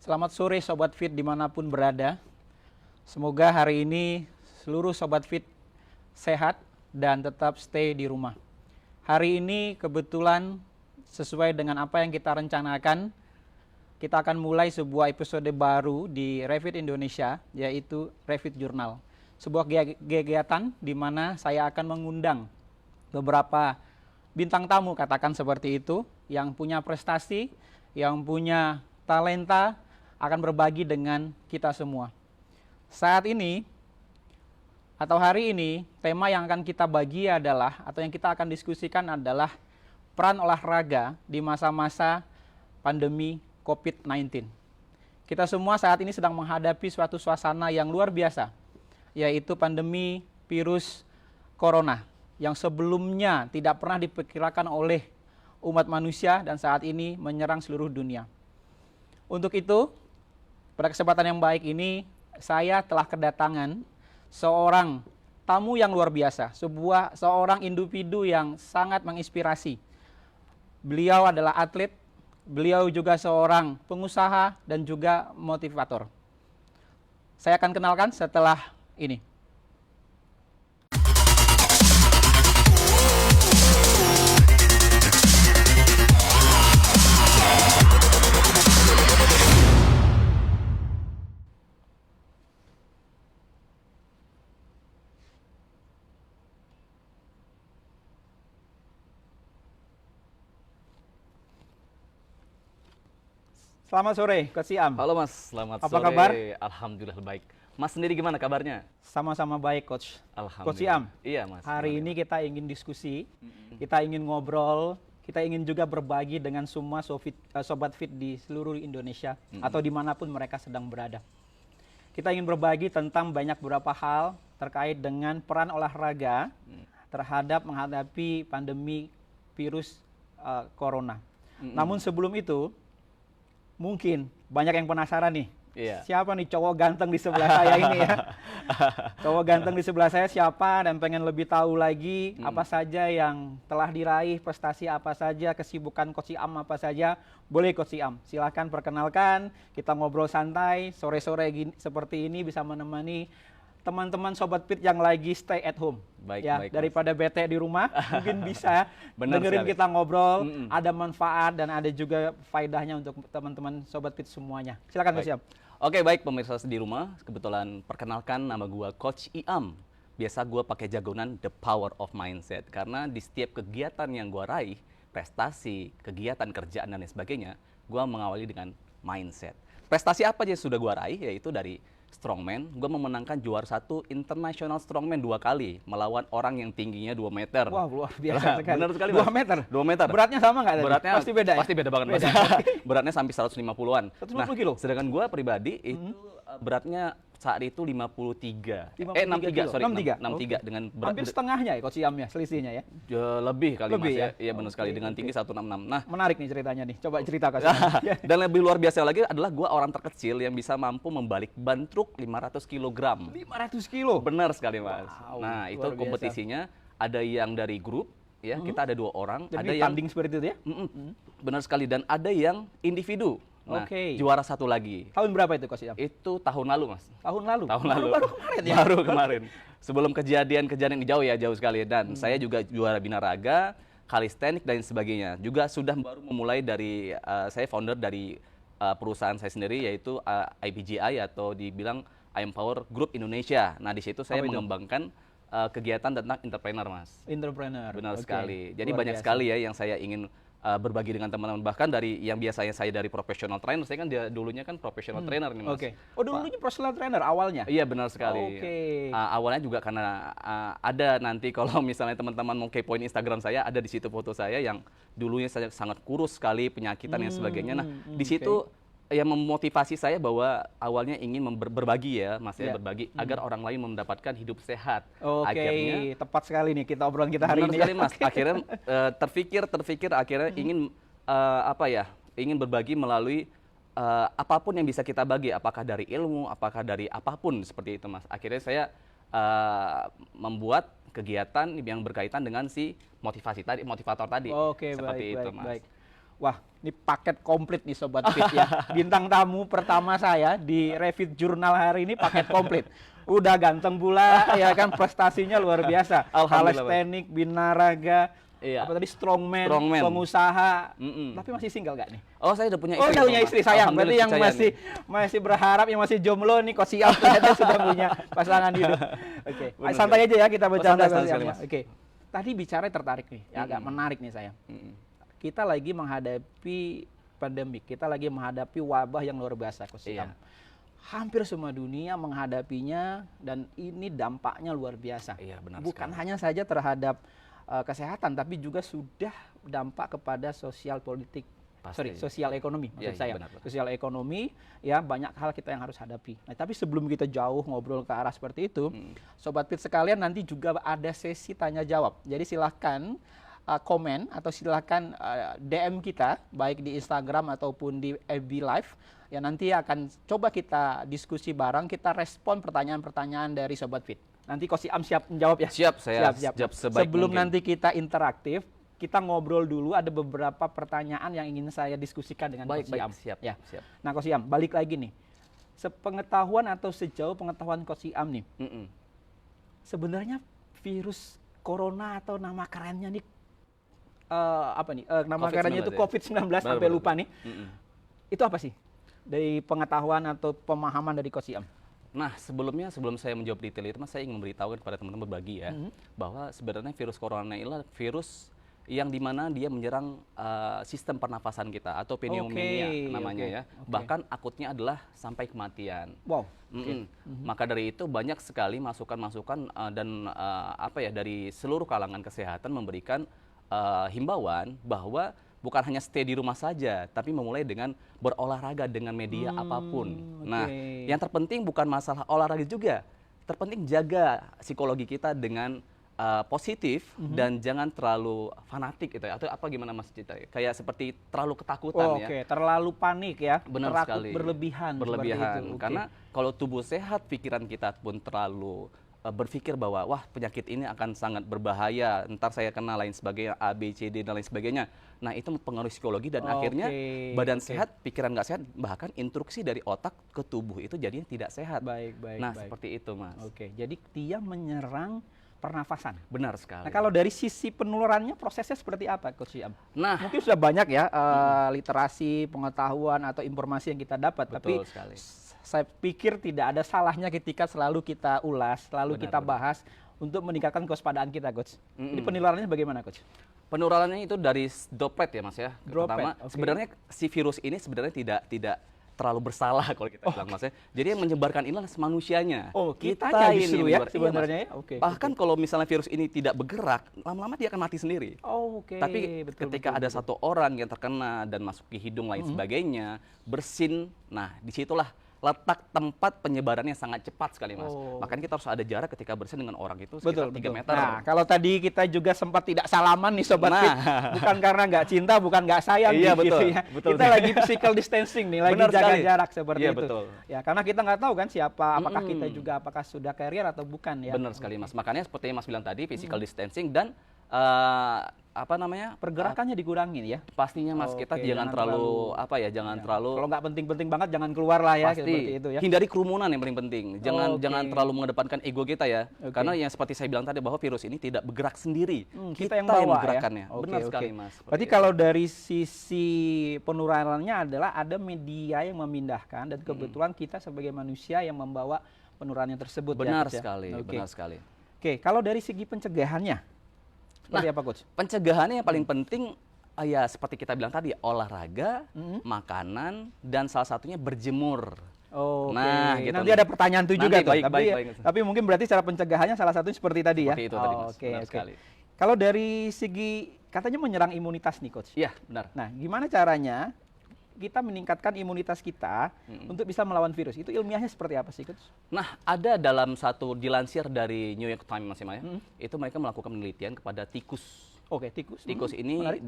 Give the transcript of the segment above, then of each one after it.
Selamat sore Sobat Fit dimanapun berada. Semoga hari ini seluruh Sobat Fit sehat dan tetap stay di rumah. Hari ini kebetulan sesuai dengan apa yang kita rencanakan, kita akan mulai sebuah episode baru di Revit Indonesia, yaitu Revit Journal. Sebuah kegiatan di mana saya akan mengundang beberapa bintang tamu, katakan seperti itu, yang punya prestasi, yang punya talenta, akan berbagi dengan kita semua. Saat ini, atau hari ini, tema yang akan kita bagi adalah, atau yang kita akan diskusikan adalah peran olahraga di masa-masa pandemi COVID-19. Kita semua saat ini sedang menghadapi suatu suasana yang luar biasa, yaitu pandemi virus corona, yang sebelumnya tidak pernah diperkirakan oleh umat manusia dan saat ini menyerang seluruh dunia. Untuk itu, pada kesempatan yang baik ini, saya telah kedatangan seorang tamu yang luar biasa, seorang individu yang sangat menginspirasi. Beliau adalah atlet, beliau juga seorang pengusaha dan juga motivator. Saya akan kenalkan setelah ini. Selamat sore, Coach Siam. Halo Mas, selamat Apa sore. kabar? Alhamdulillah baik. Mas sendiri gimana kabarnya? Sama-sama baik, Coach. Alhamdulillah. Coach Siam, Iya Mas. hari ini kita ingin diskusi, kita ingin ngobrol, kita ingin juga berbagi dengan semua Sobat Fit di seluruh Indonesia atau dimanapun mereka sedang berada. Kita ingin berbagi tentang banyak beberapa hal terkait dengan peran olahraga terhadap menghadapi pandemi virus corona. Namun sebelum itu, mungkin banyak yang penasaran nih. Iya. Siapa nih cowok ganteng di sebelah saya ini ya? Cowok ganteng di sebelah saya siapa, dan pengen lebih tahu lagi apa saja yang telah diraih, prestasi apa saja, kesibukan Coach Siam apa saja. Boleh Coach Siam, silahkan perkenalkan, kita ngobrol santai, sore-sore seperti ini bisa menemani teman-teman Sobat Fit yang lagi stay at home. Baik, ya, baik, daripada bete di rumah, mungkin bisa dengerin sekali. kita ngobrol, ada manfaat dan ada juga faedahnya untuk teman-teman Sobat Fit semuanya. Silakan Coach Siam. Oke baik pemirsa di rumah, kebetulan perkenalkan nama gua Coach Iam. Biasa gua pakai jagoan The Power of Mindset karena di setiap kegiatan yang gua raih, prestasi, kegiatan kerjaan dan lain sebagainya, gua mengawali dengan mindset. Prestasi apa aja yang sudah gua raih, yaitu dari strongman, gue memenangkan juara 1 international strongman 2 kali melawan orang yang tingginya 2 meter. Wah, luar biasa sekali. Benar sekali, 2 Mas. meter. 2 meter. Beratnya sama nggak tadi? Beratnya Pasti beda ya? Pasti beda banget, Mas. Beratnya sampai 150-an. 150 kilo? Sedangkan gue pribadi itu beratnya saat itu 53. 53 63, sorry. 63. 63 dengan berat Hampir setengahnya ya Coach Siamnya, selisihnya ya? lebih kali Lebih Mas ya? ya. Iya benar sekali, dengan tinggi 166. Nah, Menarik nih ceritanya nih. Coba cerita Coach Siam. dan lebih luar biasa lagi adalah gue orang terkecil yang bisa mampu membalik ban truk 500 kg. 500 kilo. Benar sekali Mas. Wow, Nah itu luar biasa. kompetisinya ada yang dari grup, ya kita ada 2 orang, Jadi ada yang tanding seperti itu ya? benar sekali, dan ada yang individu. Nah, Oke. juara 1 lagi. Tahun berapa itu Coach Siam? Itu tahun lalu Mas. Tahun lalu? Tahun lalu. Baru kemarin ya? Baru kemarin. Sebelum kejadian yang jauh sekali. Dan saya juga juara binaraga, kalistenik dan sebagainya. Juga sudah baru memulai dari, saya founder dari perusahaan saya sendiri, yaitu IPGI atau dibilang I Empower Group Indonesia. Nah di situ saya Apa itu? mengembangkan kegiatan tentang entrepreneur Mas. Entrepreneur. Benar Oke. sekali. Jadi Luar banyak biasa. sekali ya yang saya ingin berbagi dengan teman-teman. Bahkan dari yang biasanya saya dari professional trainer, saya kan dulunya kan professional trainer nih Mas. Oke. Oh dulunya personal trainer awalnya? Iya benar sekali. Oke. Awalnya juga karena ada nanti kalau misalnya teman-teman mau kepoin Instagram saya, ada di situ foto saya yang dulunya saya sangat kurus sekali, penyakitan dan sebagainya. Nah di situ yang memotivasi saya bahwa awalnya ingin berbagi ya, Mas ya, Ya. berbagi agar orang lain mendapatkan hidup sehat. Oke, Akhirnya tepat sekali nih kita obrolan kita hari benar ini. sekali ya. Mas. Akhirnya terfikir akhirnya ingin ingin berbagi melalui apapun yang bisa kita bagi, apakah dari ilmu, apakah dari apapun seperti itu Mas. Akhirnya saya membuat kegiatan yang berkaitan dengan si motivator tadi. Oke, Seperti baik, itu baik, Mas. baik. Wah, ini paket komplit nih Sobat Fit ya. Bintang tamu pertama saya di Revit Jurnal hari ini paket komplit. Udah ganteng pula, ya kan, prestasinya luar biasa. Alhamdulillah, Kalisthenik, binaraga, Iya. apa tadi, strongman, Strongman. pengusaha. Mm-mm. Tapi masih single gak nih? Oh, saya udah punya Oh, istri. udah punya Mas. istri, sayang. Berarti yang Alhamdulillah, masih berharap, yang masih jomblo nih, Coach Siam ternyata sudah punya pasangan hidup. Oke, Benar santai aja ya kita bercanda. santai Coach sekali, Siam, ya. Mas. Oke, tadi bicara tertarik nih, ya, agak menarik nih sayang. Kita lagi menghadapi pandemik, kita lagi menghadapi wabah yang luar biasa, Coach Siam. Iya. Hampir semua dunia menghadapinya dan ini dampaknya luar biasa. Iya, benar Bukan sekali. hanya saja terhadap kesehatan, tapi juga sudah dampak kepada sosial politik. Pasti. Sosial ekonomi maksud Iya, iya, saya. benar, benar. Sosial ekonomi, ya banyak hal kita yang harus hadapi. Nah, tapi sebelum kita jauh ngobrol ke arah seperti itu, Sobat Fit sekalian, nanti juga ada sesi tanya jawab. Jadi silahkan komen atau silahkan DM kita baik di Instagram ataupun di FB Live. Ya, nanti akan coba kita diskusi bareng, kita respon pertanyaan-pertanyaan dari Sobat Fit. Nanti Coach Siam siap menjawab ya? Siap, saya siap sebaik Sebelum mungkin. nanti kita interaktif, kita ngobrol dulu, ada beberapa pertanyaan yang ingin saya diskusikan dengan Baik, Coach Siam. baik, siap, Ya. siap. Nah, Coach Siam, balik lagi nih. Sepengetahuan atau sejauh pengetahuan Coach Siam nih, Mm-mm. sebenarnya virus corona atau nama kerennya nih, nama COVID-19 kerennya itu ya? COVID-19, sampai Benar, lupa benar. nih. Mm-mm. Itu apa sih? Dari pengetahuan atau pemahaman dari Coach Siam? Nah, sebelum saya menjawab detail itu, Mas, saya ingin memberitahukan kepada teman-teman berbagi ya, bahwa sebenarnya virus corona ini adalah virus yang dimana dia menyerang sistem pernafasan kita atau pneumonia namanya ya. oke. Bahkan akutnya adalah sampai kematian. Wow. Maka dari itu banyak sekali masukan-masukan dan dari seluruh kalangan kesehatan memberikan himbauan bahwa bukan hanya stay di rumah saja, tapi memulai dengan berolahraga dengan media apapun. Nah, yang terpenting bukan masalah olahraga juga, terpenting jaga psikologi kita dengan positif dan jangan terlalu fanatik gitu ya. Atau apa gimana Mas Cita? Kayak seperti terlalu ketakutan ya. Oke, terlalu panik ya, Benar takut sekali. berlebihan. Berlebihan. Seperti itu. Oke. Karena kalau tubuh sehat, pikiran kita pun terlalu berpikir bahwa wah penyakit ini akan sangat berbahaya, ntar saya kena lain sebagainya, A, B, C, D dan lain sebagainya. Nah itu mempengaruhi psikologi dan akhirnya badan sehat, pikiran nggak sehat, bahkan instruksi dari otak ke tubuh itu jadinya tidak sehat. Baik. Nah seperti itu Mas. Oke, jadi dia menyerang pernafasan. Benar sekali. Nah, kalau dari sisi penularannya prosesnya seperti apa, Coach Siam? Nah, Mungkin sudah banyak ya literasi, pengetahuan atau informasi yang kita dapat, tapi betul sekali. saya pikir tidak ada salahnya ketika selalu kita ulas, selalu kita bahas untuk meningkatkan kewaspadaan kita, Coach. Jadi penularannya bagaimana, Coach? Penularannya itu dari droplet ya Mas ya. Droplet, Pertama, oke. Sebenarnya sebenarnya si virus ini sebenarnya tidak terlalu bersalah kalau kita bilang Mas ya. Jadi yang menyebarkan ini adalah manusianya. Oh, kitanya justru ya menyebar. Iya, sebenarnya Mas. ya? Oke, Bahkan kalau misalnya virus ini tidak bergerak, lama-lama dia akan mati sendiri. Oh, oke. Tapi ketika ada satu orang yang terkena dan masuk ke hidung lain sebagainya, bersin, nah disitulah letak tempat penyebarannya sangat cepat sekali Mas. Oh. Makanya kita harus ada jarak ketika bersin dengan orang itu sekitar 3 meter. Nah, kalau tadi kita juga sempat tidak salaman nih Sobat Nah. Fit, bukan karena nggak cinta, bukan nggak sayang, Iya, gitu betul, ya. betul. Kita lagi physical distancing nih, lagi Benar jaga sekali. jarak seperti Iya, itu. betul. Ya, karena kita nggak tahu kan siapa, apakah kita juga apakah sudah carrier atau bukan ya. Benar sekali Mas. Makanya seperti yang Mas bilang tadi, physical distancing dan Pergerakannya dikurangin ya. pastinya Mas, kita Oke, jangan terlalu jangan terlalu Kalau nggak penting-penting banget jangan keluar lah ya, pasti seperti itu ya. hindari kerumunan yang paling penting. Jangan Oke. jangan terlalu mengedepankan ego kita ya. Oke. Karena yang seperti saya bilang tadi bahwa virus ini tidak bergerak sendiri. Kita yang bawa menggerakkannya. ya. Oke, Benar oke. sekali Mas. Seperti Berarti itu. kalau dari sisi penularannya adalah ada media yang memindahkan dan kebetulan kita sebagai manusia yang membawa penularannya tersebut. benar ya, Coach, ya? sekali, Oke. benar sekali. Oke, kalau dari segi pencegahannya, seperti apa Coach? Pencegahannya yang paling penting ya seperti kita bilang tadi, olahraga, makanan, dan salah satunya berjemur. Oke, Nah, gitu. nanti ada pertanyaan itu juga Nanti, tuh. baik, Tapi, baik. tapi mungkin berarti cara pencegahannya salah satunya seperti tadi ya. Seperti itu tadi, Mas. Oke, Benar oke. sekali. Kalau dari segi katanya menyerang imunitas nih Coach. Iya, benar. Nah, gimana caranya kita meningkatkan imunitas kita untuk bisa melawan virus? Itu ilmiahnya seperti apa sih, Coach? Nah, ada dalam satu dilansir dari New York Times Mas Ima ya, itu mereka melakukan penelitian kepada tikus. Oke, tikus. Tikus ini Menarik.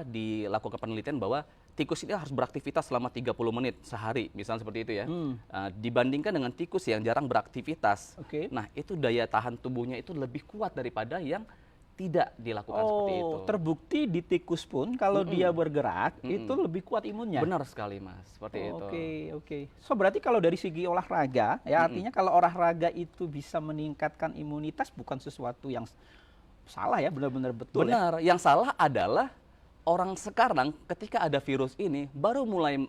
dilakukan penelitian bahwa tikus ini harus beraktivitas selama 30 menit sehari, misalnya seperti itu ya. Dibandingkan dengan tikus yang jarang beraktivitas. Oke. Nah, itu daya tahan tubuhnya itu lebih kuat daripada yang tidak dilakukan seperti itu. Terbukti di tikus pun kalau dia bergerak Mm-mm. itu lebih kuat imunnya. Benar sekali Mas, seperti itu. Oke. So berarti kalau dari segi olahraga, ya artinya kalau olahraga itu bisa meningkatkan imunitas bukan sesuatu yang salah ya, benar-benar betul ya. Benar, yang salah adalah orang sekarang ketika ada virus ini baru mulai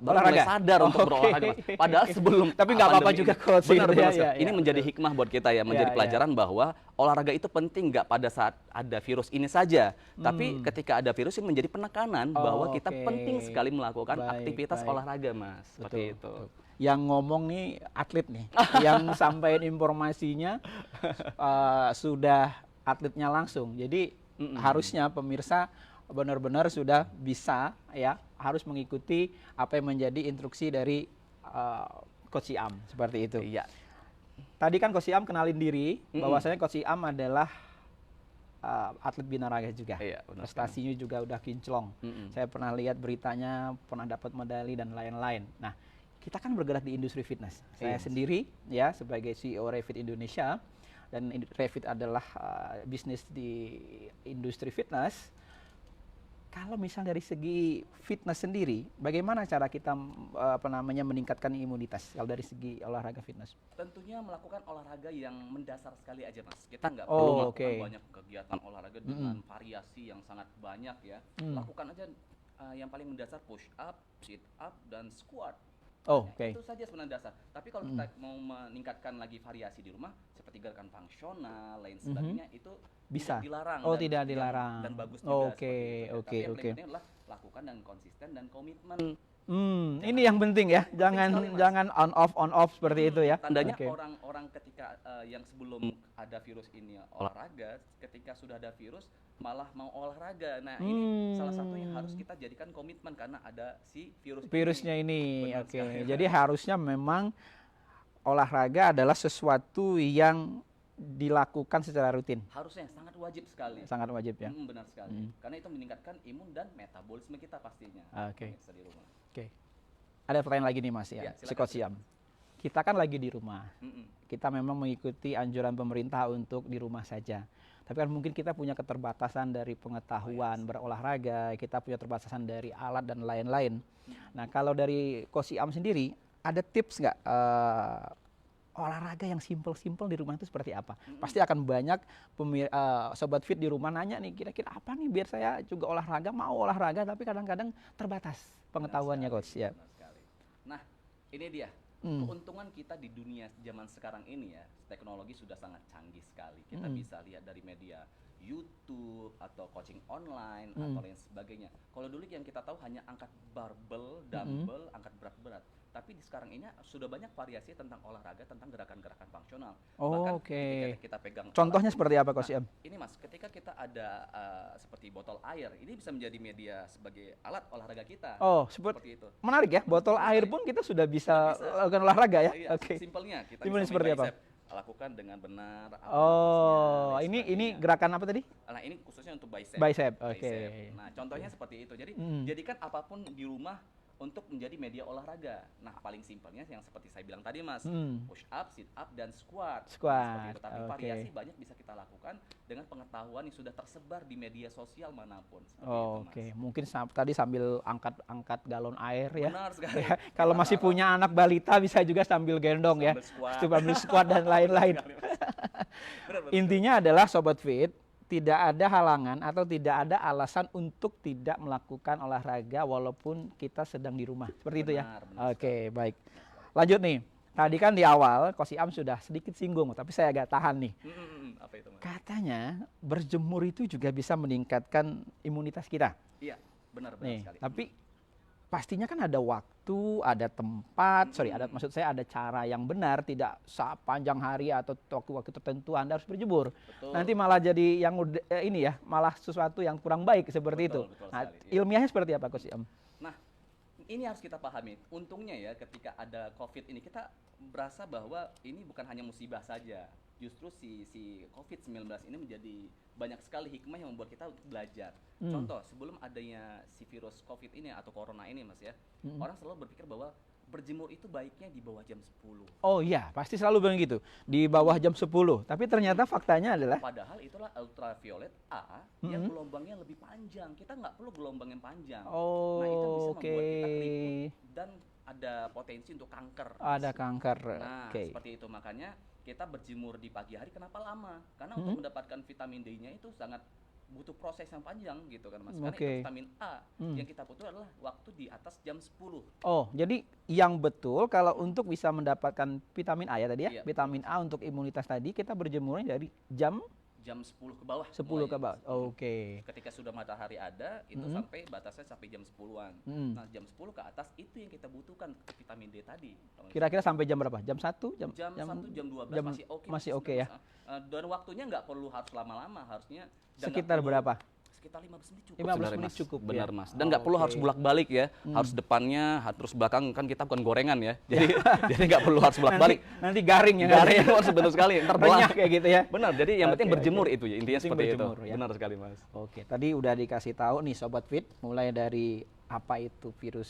Olahraga? sadar untuk Oke. berolahraga Mas. Padahal sebelum Tapi nggak apa-apa pandemi juga, ini. Coach. Benar, Gitu benar ya, sekali. ya, Ini ya, menjadi betul. hikmah buat kita ya, menjadi Ya, pelajaran bahwa olahraga itu penting nggak pada saat ada virus ini saja, tapi ketika ada virus ini menjadi penekanan bahwa kita Oke. penting sekali melakukan Baik, aktivitas baik. olahraga Mas, seperti itu. Betul. Yang ngomong nih atlet nih, yang sampaikan informasinya sudah atletnya langsung. Jadi harusnya pemirsa benar-benar sudah bisa ya, harus mengikuti apa yang menjadi instruksi dari Coach Iam seperti itu. Iya. Tadi kan Coach Iam kenalin diri, bahwasanya Coach Iam adalah atlet binaraga juga. Iya, benar Prestasinya juga udah kinclong. Saya pernah lihat beritanya, pernah dapat medali dan lain-lain. Nah, kita kan bergerak di industri fitness. Saya Iya. sendiri ya sebagai CEO Revit Indonesia, dan Revit adalah bisnis di industri fitness. Kalau misal dari segi fitness sendiri, bagaimana cara kita meningkatkan imunitas kalau dari segi olahraga fitness? Tentunya melakukan olahraga yang mendasar sekali aja Mas. Kita nggak Oh, perlu melakukan oke. banyak kegiatan olahraga dengan variasi yang sangat banyak ya. Lakukan aja yang paling mendasar push up, sit up, dan squat. Oh, oke. Itu saja sebenarnya dasar. Tapi kalau kita mau meningkatkan lagi variasi di rumah, seperti gerakan fungsional, lain sebagainya, itu Bisa? tidak dilarang. Oh, tidak dilarang. Dan bagus juga Oke, seperti itu. oke, Tapi yang oke. paling penting adalah lakukan dengan konsisten dan komitmen. Ini yang penting ya, sekali, Mas. jangan on off seperti itu ya. Tandanya Oke. orang-orang ketika yang sebelum ada virus ini olahraga, ketika sudah ada virus malah mau olahraga. Nah, ini salah satu yang harus kita jadikan komitmen karena ada si Virusnya ini. Benar Oke. sekali. Jadi harusnya memang olahraga adalah sesuatu yang dilakukan secara rutin. Harusnya sangat wajib sekali. Sangat wajib ya. Benar sekali. Karena itu meningkatkan imun dan metabolisme kita pastinya. Oke. Pemirsa di rumah. Oke. Ada pertanyaan lagi nih Mas Ya, ya, silakan. si Coach Iam. Kita kan lagi di rumah. Mm-mm. Kita memang mengikuti anjuran pemerintah untuk di rumah saja. Tapi kan mungkin kita punya keterbatasan dari pengetahuan berolahraga, kita punya keterbatasan dari alat dan lain-lain. Nah, kalau dari Coach Iam sendiri, ada tips nggak olahraga yang simple-simple di rumah itu seperti apa? Pasti akan banyak sobat fit di rumah nanya nih, kira-kira apa nih biar saya juga olahraga, mau olahraga tapi kadang-kadang terbatas pengetahuannya Benar Coach ya. benar sekali. Nah, ini dia. Keuntungan kita di dunia zaman sekarang ini ya, teknologi sudah sangat canggih sekali. Kita bisa lihat dari media YouTube atau coaching online atau lain sebagainya. Kalau dulu yang kita tahu hanya angkat barbel, dumbbell, angkat berat-berat. Tapi di sekarang ini sudah banyak variasi tentang olahraga, tentang gerakan-gerakan fungsional. Oh, Bahkan oke. ketika kita pegang Contohnya alat seperti apa Coach Nah, Iam? ini Mas, ketika kita ada seperti botol air, ini bisa menjadi media sebagai alat olahraga kita. Oh, Seperti itu. menarik ya, botol air pun kita sudah bisa lakukan olahraga ya. Iya, Oke. simpelnya kita Simpelnya bisa seperti main apa? bicep. Lakukan dengan benar. apa Oh, nafasnya, lain ini sebagainya. gerakan apa tadi? Nah, ini khususnya untuk bicep. Bicep, oke. Nah, contohnya seperti itu. Jadi, jadikan apapun di rumah untuk menjadi media olahraga. Nah, paling simpelnya yang seperti saya bilang tadi, Mas, push up, sit up, dan squat. Squat, Seperti itu. Tapi oke. variasi banyak bisa kita lakukan dengan pengetahuan yang sudah tersebar di media sosial manapun. Seperti Oh, itu, Mas. oke, mungkin tadi sambil angkat galon air ya. Benar sekali. Ya, kalau masih punya anak balita bisa juga sambil gendong ya. Sambil squat dan lain-lain. Benar, benar. Intinya adalah sobat fit, tidak ada halangan atau tidak ada alasan untuk tidak melakukan olahraga walaupun kita sedang di rumah. Seperti itu ya. Benar, benar Oke, baik. Lanjut nih. Tadi kan di awal Coach Iam sudah sedikit singgung, tapi saya agak tahan nih. Apa itu, Mas? Katanya berjemur itu juga bisa meningkatkan imunitas kita. Iya, benar Nih, sekali. tapi pastinya kan ada waktu, ada tempat, maksud saya ada cara yang benar, tidak sepanjang hari atau waktu-waktu tertentu Anda harus berjemur. Betul. Nanti malah jadi yang ini ya, malah sesuatu yang kurang baik seperti Betul, itu. betul Nah, sekali, iya. ilmiahnya seperti apa Coach Iam? Nah, ini harus kita pahami. Untungnya ya ketika ada COVID ini kita berasa bahwa ini bukan hanya musibah saja. Justru si COVID-19 ini menjadi banyak sekali hikmah yang membuat kita untuk belajar. Contoh, sebelum adanya si virus COVID ini atau corona ini Mas ya, orang selalu berpikir bahwa berjemur itu baiknya di bawah jam 10. Oh iya, pasti selalu bilang gitu. Di bawah jam 10. Tapi ternyata faktanya adalah Padahal itulah ultraviolet A yang gelombangnya lebih panjang. Kita nggak perlu gelombang yang panjang. Nah, itu bisa oke. membuat kita keriput dan ada potensi untuk kanker. Ada kanker. Nah, Oke. seperti itu. Makanya kita berjemur di pagi hari kenapa lama? Karena untuk mendapatkan vitamin D-nya itu sangat butuh proses yang panjang gitu kan Mas. Karena Oke. itu vitamin A yang kita butuh adalah waktu di atas jam 10. Oh, jadi yang betul kalau untuk bisa mendapatkan vitamin A ya tadi ya, Iya, vitamin A untuk imunitas tadi kita berjemurnya dari jam Jam 10 ke bawah. 10 mulai, ke bawah. Mas. Oke. Ketika sudah matahari ada, itu sampai batasnya sampai jam 10-an. Nah, jam 10 ke atas itu yang kita butuhkan ke vitamin D tadi. Kira-kira sampai jam berapa? Jam 1? Jam 1, jam 12 jam- masih oke. masih Mas, oke ya? sebenarnya. Dan waktunya nggak perlu harus lama-lama, harusnya dan nggak Sekitar perlu- berapa? Sekitar 15 menit cukup. 15 sebenarnya, menit Mas. cukup, Benar, ya? Mas. Dan nggak perlu harus Oke. bolak-balik ya. Harus depannya, terus belakang, kan kita bukan gorengan ya. Jadi jadi nggak perlu harus bolak-balik. Nanti garing ya. Garing harus benar sekali, ntar belah. Renyah kayak gitu ya. Benar, jadi yang penting Oke, berjemur oke. itu ya, intinya Penting seperti berjemur, itu. ya. Benar sekali, Mas. Oke, tadi udah dikasih tahu nih Sobat Fit, mulai dari apa itu virus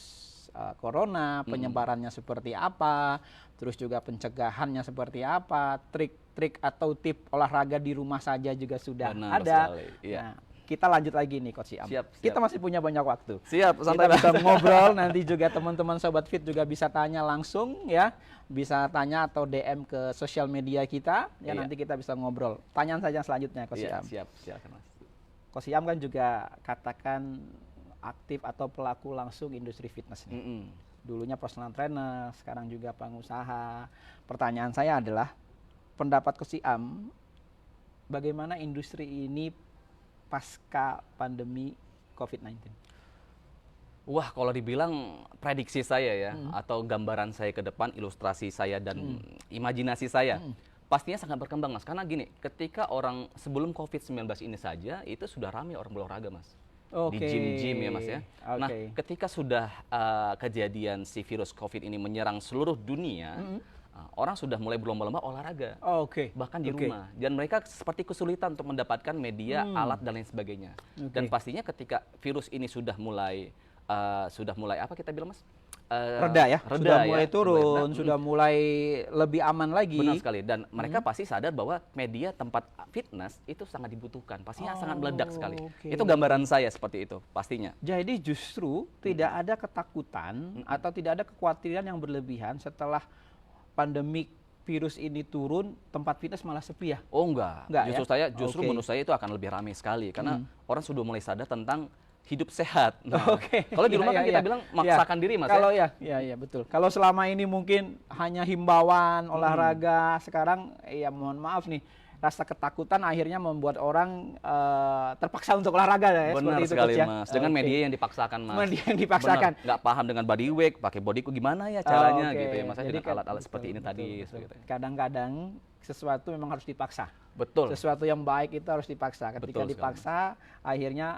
corona, penyebarannya seperti apa, terus juga pencegahannya seperti apa, trik-trik atau tip olahraga di rumah saja juga sudah Benar ada. sekali, iya. Nah, kita lanjut lagi nih Coach Iam. Siap, Kita siap. masih punya banyak waktu. Siap, Kita santai bisa ngobrol, nanti juga teman-teman Sobat Fit juga bisa tanya langsung ya. Bisa tanya atau DM ke sosial media kita, ya Iya. nanti kita bisa ngobrol. Tanyaan saja selanjutnya Coach Iya, Iam. siap, silakan, Mas. Coach Iam kan juga katakan aktif atau pelaku langsung industri fitness nih. Mm-mm. Dulunya personal trainer, sekarang juga pengusaha. Pertanyaan saya adalah, pendapat Coach Iam, bagaimana industri ini pasca pandemi COVID-19? Wah, kalau dibilang prediksi saya ya, atau gambaran saya ke depan, ilustrasi saya dan imajinasi saya, pastinya sangat berkembang, Mas. Karena gini, ketika orang sebelum COVID-19 ini saja, itu sudah ramai orang berolahraga, Mas. Di Oke. gym-gym ya, Mas ya. Nah, Oke. ketika sudah kejadian si virus COVID ini menyerang seluruh dunia, orang sudah mulai berlomba-lomba olahraga. Oke. Bahkan di Oke. rumah, dan mereka seperti kesulitan untuk mendapatkan media, alat dan lain sebagainya. Oke. Dan pastinya ketika virus ini sudah mulai apa kita bilang, Mas? Reda ya, Reda sudah ya, mulai turun, reda. sudah mulai lebih aman lagi. Benar sekali, dan mereka pasti sadar bahwa media tempat fitness itu sangat dibutuhkan, pastinya sangat meledak sekali. oke. Itu gambaran saya seperti itu, pastinya. Jadi justru tidak ada ketakutan atau tidak ada kekhawatiran yang berlebihan setelah pandemik virus ini turun, tempat fitness malah sepi ya? Oh enggak, Enggak justru ya? Oke. menurut saya itu akan lebih ramai sekali, karena orang sudah mulai sadar tentang hidup sehat. Nah, Oke. kalau di Iya, rumah kan iya, kita iya. bilang Iya. maksakan diri, Mas. Kalau ya betul. Kalau selama ini mungkin hanya himbauan olahraga, sekarang ya mohon maaf nih, rasa ketakutan akhirnya membuat orang terpaksa untuk olahraga ya. Benar seperti itu, sekali, Coach, ya? Mas. Dengan Oke. media yang dipaksakan, Mas. Media yang dipaksakan. Benar, nggak paham dengan body weight, pakai bodyku gimana ya caranya Oke. gitu ya, Mas. Jadi Dengan kan- alat-alat seperti ini betul, tadi. betul. Gitu. Kadang-kadang sesuatu memang harus dipaksa. Betul. Sesuatu yang baik itu harus dipaksa. Ketika Betul sekali. dipaksa, akhirnya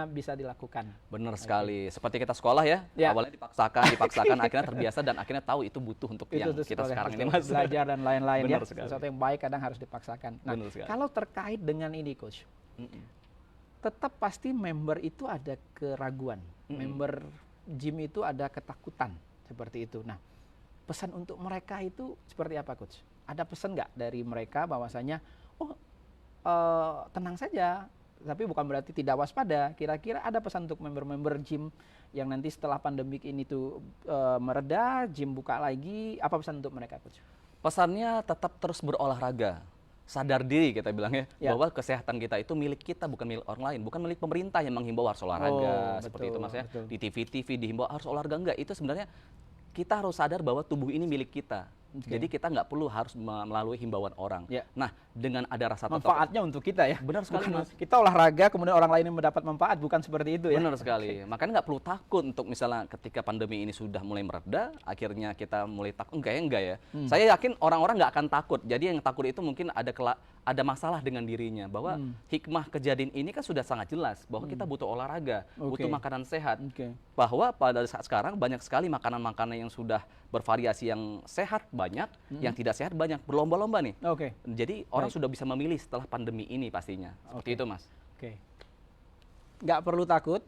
bisa dilakukan. Benar sekali. Seperti kita sekolah ya, Ya. awalnya dipaksakan, akhirnya terbiasa dan akhirnya tahu itu butuh untuk yang Itu kita sekolah, sekarang ini, betul. Mas. Belajar dan lain-lain ya. Benar sekali. Sesuatu yang baik kadang harus dipaksakan. Nah, Benar sekali. kalau terkait dengan ini, Coach, tetap pasti member itu ada keraguan. Member gym itu ada ketakutan seperti itu. Nah, pesan untuk mereka itu seperti apa, Coach? Ada pesan nggak dari mereka bahwasanya, tenang saja, tapi bukan berarti tidak waspada. Kira-kira ada pesan untuk member-member gym yang nanti setelah pandemik ini tuh mereda, gym buka lagi, apa pesan untuk mereka, Coach? Pesannya tetap terus berolahraga. Sadar diri kita bilang ya, Ya. bahwa kesehatan kita itu milik kita, bukan milik orang lain, bukan milik pemerintah yang menghimbau harus olahraga, Oh, seperti itu, betul, Mas ya. betul. Di TV-TV dihimbau harus olahraga, enggak. Itu sebenarnya kita harus sadar bahwa tubuh ini milik kita. Oke. Jadi kita nggak perlu harus melalui himbauan orang. Ya. Nah, dengan ada rasa tetap Manfaatnya untuk kita ya. Benar sekali, Bukan Mas. kita olahraga kemudian orang lain yang mendapat manfaat, bukan seperti itu ya. Benar sekali. Makanya nggak perlu takut untuk misalnya ketika pandemi ini sudah mulai mereda, akhirnya kita mulai takut. Enggak ya. Saya yakin orang-orang nggak akan takut. Jadi yang takut itu mungkin ada masalah dengan dirinya. Bahwa hikmah kejadian ini kan sudah sangat jelas. Bahwa kita butuh olahraga, Oke. butuh makanan sehat. Oke. Bahwa pada saat sekarang banyak sekali makanan-makanan yang sudah bervariasi, yang sehat banyak, yang tidak sehat banyak. Berlomba-lomba nih. Oke. Jadi orang sudah bisa memilih setelah pandemi ini pastinya. Seperti Oke. itu, Mas. Oke. Nggak perlu takut,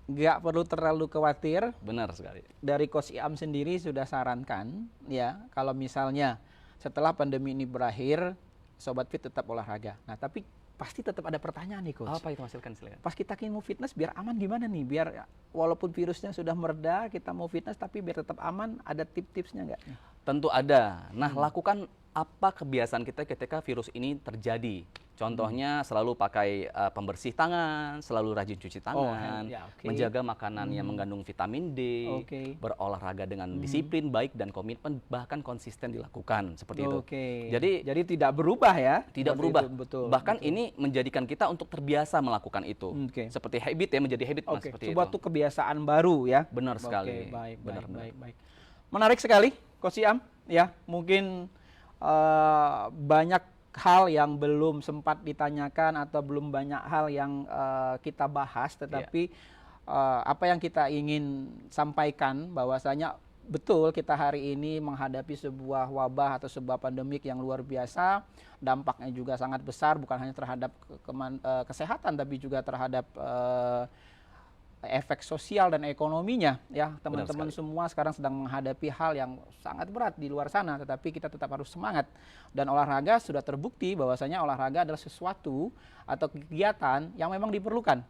nggak perlu terlalu khawatir. Benar sekali. Dari Coach Iam sendiri sudah sarankan ya, kalau misalnya setelah pandemi ini berakhir, Sobat Fit tetap olahraga. Nah, tapi pasti tetap ada pertanyaan nih, Coach. Apa itu, Mas? Silakan. Pas kita ingin mau fitness, biar aman gimana nih? Biar walaupun virusnya sudah mereda, kita mau fitness tapi biar tetap aman, ada tips-tipsnya nggak? Tentu ada. Nah, lakukan apa kebiasaan kita ketika virus ini terjadi. Contohnya selalu pakai pembersih tangan, selalu rajin cuci tangan, oke. menjaga makanan yang mengandung vitamin D, Oke. berolahraga dengan disiplin baik dan komitmen, bahkan konsisten dilakukan seperti itu. Oke. Jadi tidak berubah ya? tidak Seperti berubah. itu, betul. Bahkan betul. ini menjadikan kita untuk terbiasa melakukan itu. Oke. Seperti habit ya, menjadi habit Mas, Oke, seperti suatu itu. kebiasaan baru ya. Benar sekali. Oke, baik, Benar, benar. baik. Menarik sekali, Coach Iam. Ya, mungkin banyak hal yang belum sempat ditanyakan atau belum banyak hal yang kita bahas, tetapi apa yang kita ingin sampaikan bahwasanya betul kita hari ini menghadapi sebuah wabah atau sebuah pandemik yang luar biasa, dampaknya juga sangat besar, bukan hanya terhadap kesehatan tapi juga terhadap efek sosial dan ekonominya ya. Teman-teman semua sekarang sedang menghadapi hal yang sangat berat di luar sana, tetapi kita tetap harus semangat. Dan olahraga sudah terbukti bahwasanya olahraga adalah sesuatu atau kegiatan yang memang diperlukan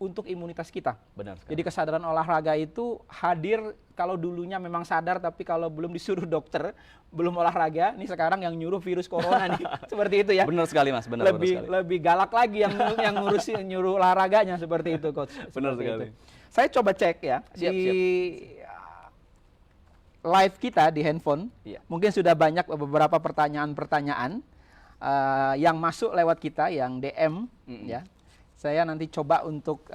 untuk imunitas kita. Benar sekali. Jadi kesadaran olahraga itu hadir kalau dulunya memang sadar, tapi kalau belum disuruh dokter, belum olahraga, nih sekarang yang nyuruh virus corona nih. Seperti itu ya. Benar sekali Mas, benar sekali. Lebih galak lagi yang ngurusin nyuruh olahraganya seperti itu, Coach. Benar Seperti sekali. itu. Saya coba cek ya Siap. live kita di handphone. Iya. Mungkin sudah banyak beberapa pertanyaan-pertanyaan yang masuk lewat kita, yang DM ya. Saya nanti coba untuk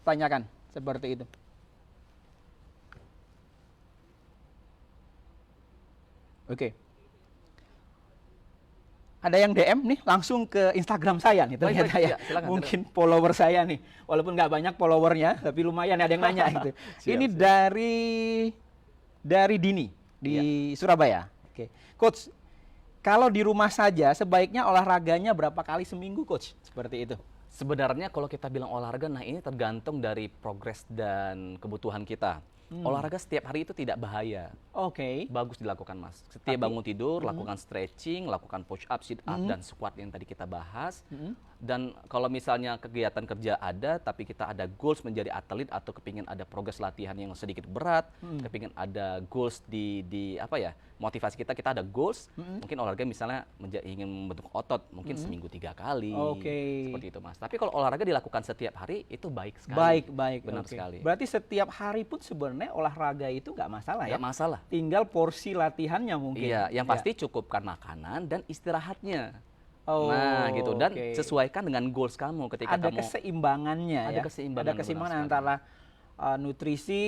tanyakan seperti itu. Oke. Ada yang DM nih langsung ke Instagram saya nih ternyata baik, ya. silakan, Mungkin follower saya nih. Walaupun nggak banyak followernya, tapi lumayan ada yang nanya gitu. Ini dari Dini di Surabaya. Oke. Coach, kalau di rumah saja sebaiknya olahraganya berapa kali seminggu, Coach? Seperti itu. Sebenarnya kalau kita bilang olahraga, nah ini tergantung dari progres dan kebutuhan kita. Olahraga setiap hari itu tidak bahaya. Oke. Bagus dilakukan Mas. Setiap bangun tidur, lakukan stretching, lakukan push up, sit up, dan squat yang tadi kita bahas. Dan kalau misalnya kegiatan kerja ada, tapi kita ada goals menjadi atlet atau kepingin ada progres latihan yang sedikit berat, kepingin ada goals di apa ya, motivasi kita ada goals, mungkin olahraga misalnya ingin membentuk otot, mungkin seminggu 3 kali. Oke. Seperti itu Mas. Tapi kalau olahraga dilakukan setiap hari, itu baik sekali. Baik. Benar Oke. sekali. Berarti setiap hari pun sebenarnya olahraga itu nggak masalah ya? Nggak masalah. Tinggal porsi latihannya mungkin. Iya, yang pasti cukupkan makanan dan istirahatnya. Oh, Nah, gitu. Dan oke. sesuaikan dengan goals kamu ketika Ada kamu keseimbangannya ya. Ada keseimbangan, Ada keseimbangan benar antara nutrisi,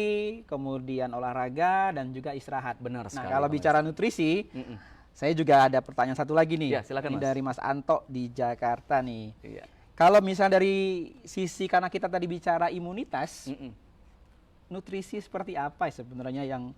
kemudian olahraga dan juga istirahat. Benar Nah, sekali, kalau Pak bicara nutrisi, saya juga ada pertanyaan satu lagi nih. Ya, silakan, Ini Mas. dari Mas Anto di Jakarta nih. Iya. Kalau misalnya dari sisi, karena kita tadi bicara imunitas, nutrisi seperti apa sebenarnya yang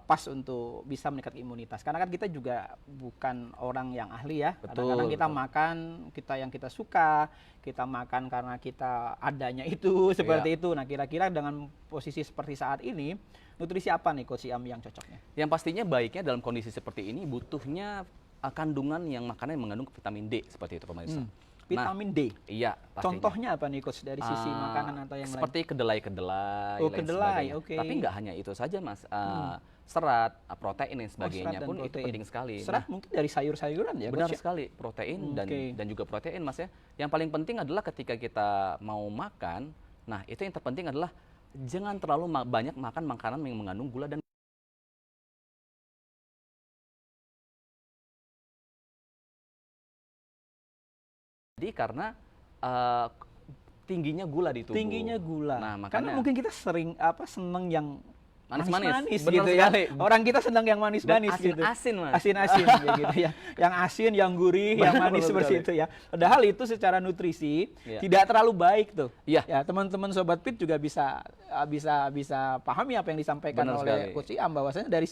pas untuk bisa meningkatkan imunitas? Karena kan kita juga bukan orang yang ahli ya. Kadang-kadang kita makan yang kita suka, kita makan karena kita adanya itu seperti itu. Nah, kira-kira dengan posisi seperti saat ini, nutrisi apa nih Coach Iam yang cocoknya? Yang pastinya baiknya dalam kondisi seperti ini butuhnya kandungan yang makanan yang mengandung vitamin D seperti itu pemirsa. Vitamin D. Iya, pastinya. Contohnya apa nih Coach dari sisi makanan atau yang lain? Seperti kedelai-kedelai. Oh, lain kedelai, sebagainya. oke. Tapi nggak hanya itu saja Mas. Serat, protein dan sebagainya serat dan pun itu protein. penting sekali. Serat mungkin dari sayur-sayuran ya, Benar Coach ya? sekali, protein Oke. dan juga protein Mas ya. Yang paling penting adalah ketika kita mau makan, nah itu yang terpenting adalah jangan terlalu banyak makan makanan yang mengandung gula dan jadi karena tingginya gula di tubuh. Tingginya gula. Nah, Karena makanya mungkin kita sering seneng yang Manis-manis, manis-manis benar gitu ya. sekali. Orang kita senang yang manis-manis Dan gitu. asin-asin, Mas. Asin-asin ya gitu ya. Yang asin, yang gurih, yang Benar, manis benar seperti sekali. itu ya. Padahal itu secara nutrisi Iya. tidak terlalu baik tuh. Iya. Ya, teman-teman Sobat Fit juga bisa pahami apa yang disampaikan Benar oleh sekali. Coach Iam, bahwasanya dari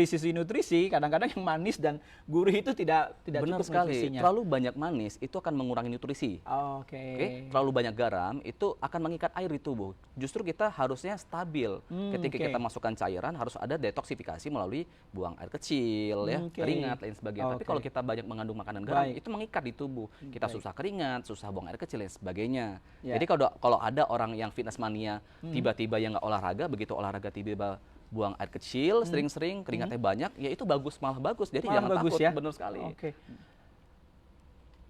sisi nutrisi kadang-kadang yang manis dan gurih itu tidak Benar cukup sekali. nutrisinya. Terlalu banyak manis itu akan mengurangi nutrisi. Oke. Oke, terlalu banyak garam itu akan mengikat air di tubuh. Justru kita harusnya stabil. Ketika oke. kita masukkan cairan harus ada detoksifikasi melalui buang air kecil, ya, Oke. keringat lain sebagainya. Tapi Oke. kalau kita banyak mengandung makanan garam Baik. itu mengikat di tubuh. Kita Baik. susah keringat, susah buang air kecil dan sebagainya. Ya. Jadi kalau ada orang yang fitness mania tiba-tiba yang nggak olahraga, begitu olahraga tiba-tiba buang air kecil, sering-sering keringatnya banyak, ya itu malah bagus. Jadi Malah jangan bagus takut, ya. benar sekali. Oke.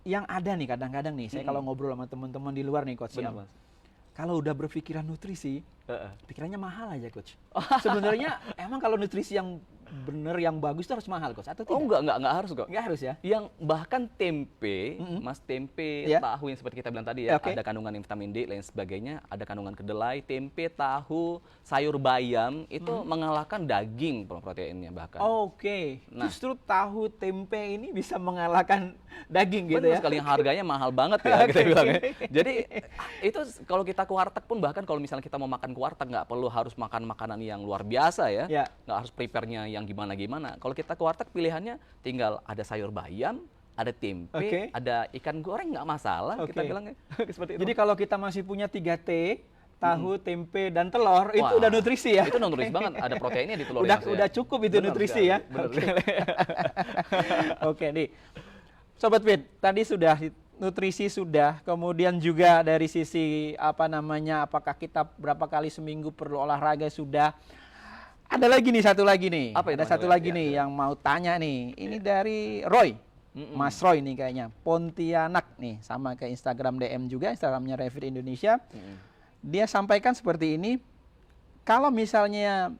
Yang ada nih kadang-kadang nih, saya kalau ngobrol sama teman-teman di luar nih Coach Benar, Iam. Mas. Kalau udah berpikiran nutrisi, Heeh. pikirannya mahal aja Coach. Sebenarnya emang kalau nutrisi yang bener, yang bagus itu harus mahal Coach, atau Oh tidak? enggak harus kok. Nggak harus ya? Yang bahkan tempe, Mas, tempe, Ya. tahu yang seperti kita bilang tadi ya, Oke. ada kandungan vitamin D lain sebagainya, ada kandungan kedelai, tempe, tahu, sayur bayam itu mengalahkan daging proteinnya bahkan. Oke, Nah. justru tahu tempe ini bisa mengalahkan daging gitu Benar ya? sekali, yang harganya mahal banget ya kita Oke. bilang ya. Jadi itu kalau kita ke warteg pun, bahkan kalau misalnya kita mau makan ke warteg nggak perlu harus makan makanan yang luar biasa ya, Ya. nggak harus prepare-nya yang gimana-gimana. Kalau kita ke warteg pilihannya tinggal ada sayur bayam, ada tempe, Oke. ada ikan goreng nggak masalah kita Oke. bilangnya. Seperti itu. Jadi kalau kita masih punya 3T, tahu, tempe, dan telur, itu Wah, udah nutrisi ya? Itu nutrisi banget, ada proteinnya di telur. Udah cukup itu Benar nutrisi sekali, ya? benar Oke. sekali. Oke nih, Sobat Fit, tadi sudah nutrisi sudah, kemudian juga dari sisi apakah kita berapa kali seminggu perlu olahraga sudah. Ada lagi nih, satu lagi nih. Apa itu, Ada Mas satu Roy? lagi Ya, nih ya. yang mau tanya nih. Ini dari Roy. Mas Roy nih kayaknya. Pontianak nih, sama ke Instagram DM juga, Instagramnya Revit Indonesia. Dia sampaikan seperti ini, kalau misalnya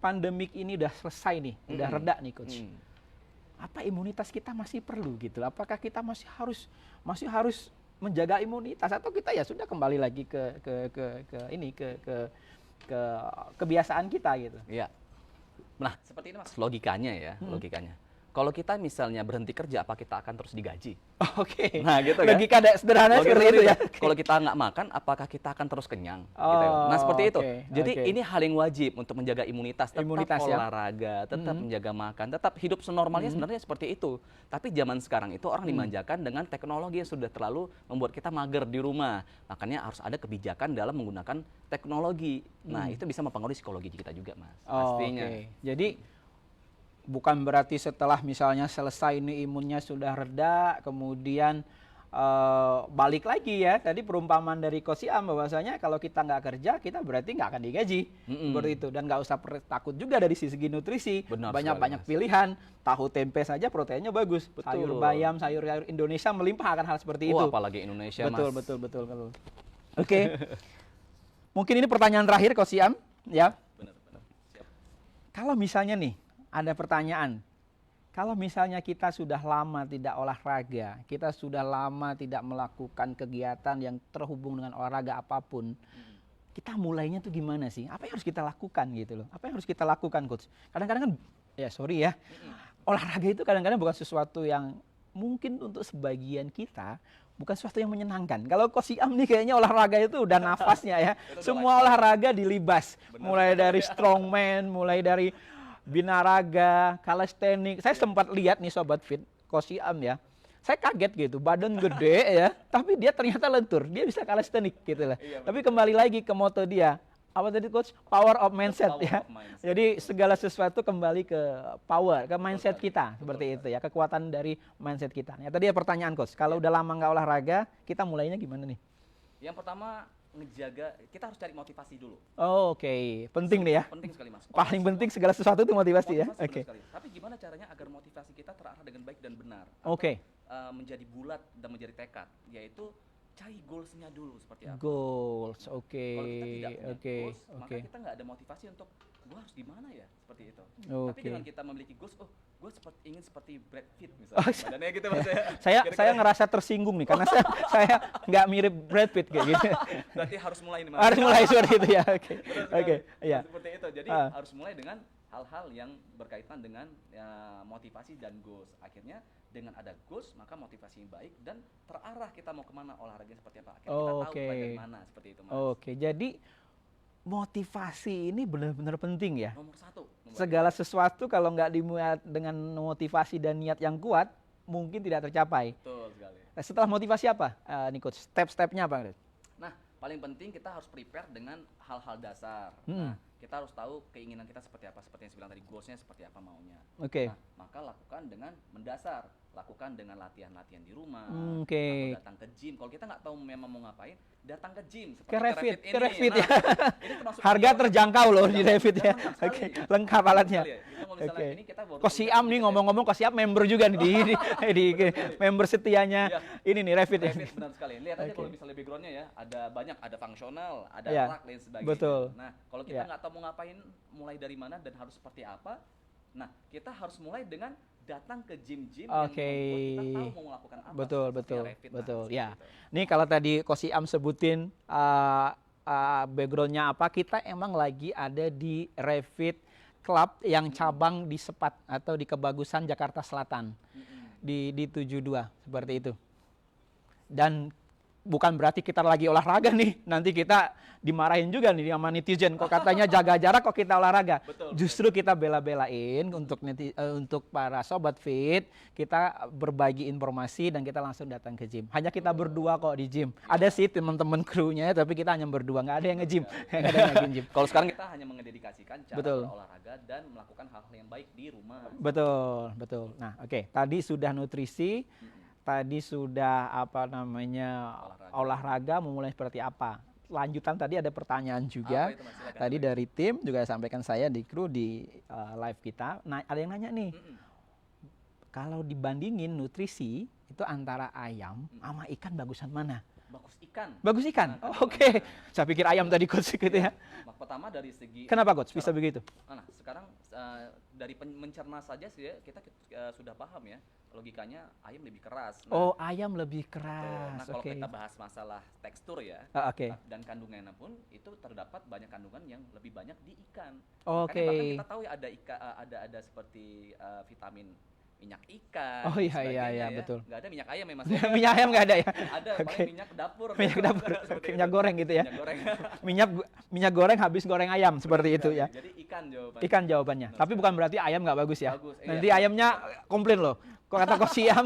pandemik ini udah selesai nih, udah reda nih Coach. Apa imunitas kita masih perlu gitu? Apakah kita masih harus menjaga imunitas, atau kita ya sudah kembali lagi ke kebiasaan kita gitu? Iya. Nah, seperti ini Mas, logikanya ya, logikanya. Kalau kita misalnya berhenti kerja, apa kita akan terus digaji? Oke. Nah, gitu kan. Logika sederhana Logika seperti itu ya. Kalau kita nggak makan, apakah kita akan terus kenyang? Oh, Gitu ya. Nah, seperti itu. oke, Jadi oke. ini hal yang wajib untuk menjaga imunitas, tetap Imunitas ya. olahraga, tetap menjaga makan, tetap hidup senormalnya sebenarnya seperti itu. Tapi zaman sekarang itu orang dimanjakan dengan teknologi yang sudah terlalu membuat kita mager di rumah. Makanya harus ada kebijakan dalam menggunakan teknologi. Nah, itu bisa mempengaruhi psikologi kita juga, Mas. Oh, Pastinya. oke. Jadi bukan berarti setelah misalnya selesai ini imunnya sudah reda, kemudian balik lagi ya. Tadi perumpamaan dari Coach Iam bahwasanya kalau kita nggak kerja, kita berarti nggak akan digaji. Seperti itu. Dan nggak usah takut juga dari segi nutrisi. Benar Banyak-banyak sekali, Mas. pilihan. Tahu tempe saja proteinnya bagus. Betul. Sayur bayam, sayur Indonesia melimpah akan hal seperti itu. Apalagi Indonesia, Betul, Mas. betul. Oke. Mungkin ini pertanyaan terakhir Coach Iam, ya. Benar. Siap. Kalau misalnya nih, ada pertanyaan. Kalau misalnya kita sudah lama tidak olahraga, kita sudah lama tidak melakukan kegiatan yang terhubung dengan olahraga apapun, kita mulainya tuh gimana sih? Apa yang harus kita lakukan gitu loh? Apa yang harus kita lakukan, Coach? Kadang-kadang kan, ya sorry ya, olahraga itu kadang-kadang bukan sesuatu yang mungkin untuk sebagian kita, bukan sesuatu yang menyenangkan. Kalau Coach Iam nih kayaknya olahraga itu udah nafasnya ya. Semua olahraga dilibas. Mulai dari strongman, mulai dari binaraga, calisthenics. Saya sempat lihat nih Sobat Fit, Coach Iam ya. Saya kaget gitu, badan gede ya, tapi dia ternyata lentur. Dia bisa calisthenics gitu lah. Tapi kembali lagi ke moto dia. Apa tadi Coach? Power of mindset Power ya. of mindset. Jadi segala sesuatu kembali ke power, ke mindset kita. Seperti itu ya, kekuatan dari mindset kita. Ya tadi ya pertanyaan Coach, kalau udah lama nggak olahraga, kita mulainya gimana nih? Yang pertama, ngejaga, kita harus cari motivasi dulu. Oh, oke, penting nih ya. Penting sekali, Mas. Paling penting segala sesuatu itu motivasi ya. Motivasi Oke. benar sekali. Tapi gimana caranya agar motivasi kita terarah dengan baik dan benar? Oke. Menjadi bulat dan menjadi tekad, yaitu cari goals-nya dulu seperti apa. Goals, oke, Kalau kita tidak punya oke, goals, maka oke, kita nggak ada motivasi untuk gua harus di mana ya, seperti itu. Tapi oke. dengan kita memiliki goals, oh gua ingin seperti Brad Pitt misalnya, badannya gitu Mas ya. Saya Kira-kira ngerasa tersinggung nih karena saya nggak mirip Brad Pitt kayak gitu. berarti harus mulai nih Mas. Harus mulai seperti itu ya. Oke. Betul sekali. Oke, iya. Seperti itu. Jadi Ah. harus mulai dengan hal-hal yang berkaitan dengan motivasi dan goals. Akhirnya dengan ada goals maka motivasi yang baik dan terarah kita mau kemana, olahraganya seperti apa. Akhirnya kita tahu Oke. mulai dari mana, seperti itu Mas. Oke, jadi motivasi ini benar-benar penting ya. Nomor satu. Segala sesuatu kalau nggak dimuat dengan motivasi dan niat yang kuat, mungkin tidak tercapai. Betul sekali. Nah, setelah motivasi apa, nih coach? Step-stepnya apa? Nah, paling penting kita harus prepare dengan hal-hal dasar. Hmm. Nah, kita harus tahu keinginan kita seperti apa, seperti yang saya bilang tadi, goalsnya seperti apa maunya. Oke. Nah, maka lakukan dengan mendasar, lakukan dengan latihan-latihan di rumah, Oke. atau datang ke gym. Kalau kita nggak tahu memang mau ngapain, datang ke gym. Seperti Ke Revit, ini. ke Revit ya. Ini termasuk Harga video- terjangkau loh di Jangan- Revit ya. jangan sekali. Oke, lengkap alatnya. Sekali ya. Kita kalau misalnya Oke. ini kita baru Kos Siam nih ngomong-ngomong, Kos Siam member juga nih di member setianya Iya. ini nih Revit ya. Revit benar sekali. Lihat aja Oke. kalau misalnya backgroundnya ya, ada banyak, ada fungsional, ada Iya, rak dan sebagainya. betul. Nah, kalau kita Iya. nggak tahu mau ngapain, mulai dari mana dan harus seperti apa, nah kita harus mulai dengan datang ke gym-gym yang Oke. membuat kita tahu mau melakukan apa. Betul, seperti betul, Revit. Nah, betul. seperti Ya. itu. Nih kalau tadi Kos Siam sebutin backgroundnya apa, kita emang lagi ada di Revit Club yang cabang di Sepat atau di Kebagusan Jakarta Selatan di 72 seperti itu. Dan bukan berarti kita lagi olahraga nih, nanti kita dimarahin juga nih sama netizen kok katanya jaga jarak kok kita olahraga. Betul. Justru kita bela-belain untuk para sobat fit, kita berbagi informasi dan kita langsung datang ke gym. Hanya kita berdua kok di gym. Ada sih teman-teman krunya tapi kita hanya berdua, nggak ada yang nge-gym. Nggak ada yang nge-gym. Kalau sekarang kita hanya mengededikasikan cara Betul. berolahraga dan melakukan hal-hal yang baik di rumah. Betul, betul. Nah, oke. Tadi sudah nutrisi, tadi sudah apa namanya olahraga memulai seperti apa. Lanjutan tadi ada pertanyaan juga. Apa itu, Mas? Silakan. Tadi dari tim juga sampaikan saya di kru di live kita. Nah, ada yang nanya nih. Kalau dibandingin nutrisi itu antara ayam sama ikan bagusan mana? Bagus ikan. Bagus ikan. Nah, Oh, oke. Saya pikir ayam tadi coach gitu ya. Pertama dari segi Kenapa coach bisa begitu? Nah, sekarang dari mencerna saja sih ya, kita sudah paham ya, logikanya ayam lebih keras. Nah, Oh, ayam lebih betul. keras. Nah, kalau Oke. kita bahas masalah tekstur ya, Oke. dan kandungannya pun itu terdapat banyak kandungan yang lebih banyak di ikan. Oke. Makanya bahkan kita tahu ya ada seperti vitamin minyak ikan. Oh, iya, sebagainya iya, ya. betul. Nggak ada minyak ayam ya Mas. Ya? Minyak ayam nggak ada ya? Ada Oke. paling minyak dapur. Minyak dapur, Seperti minyak itu. goreng gitu ya. Minyak goreng. minyak goreng habis goreng ayam seperti Betul itu sekali. ya. Jadi ikan jawabannya. Ikan jawabannya. Benar Tapi sekali. bukan berarti ayam nggak bagus ya. Bagus, iya. Nanti ayamnya komplain loh. Kok kata Kos Siam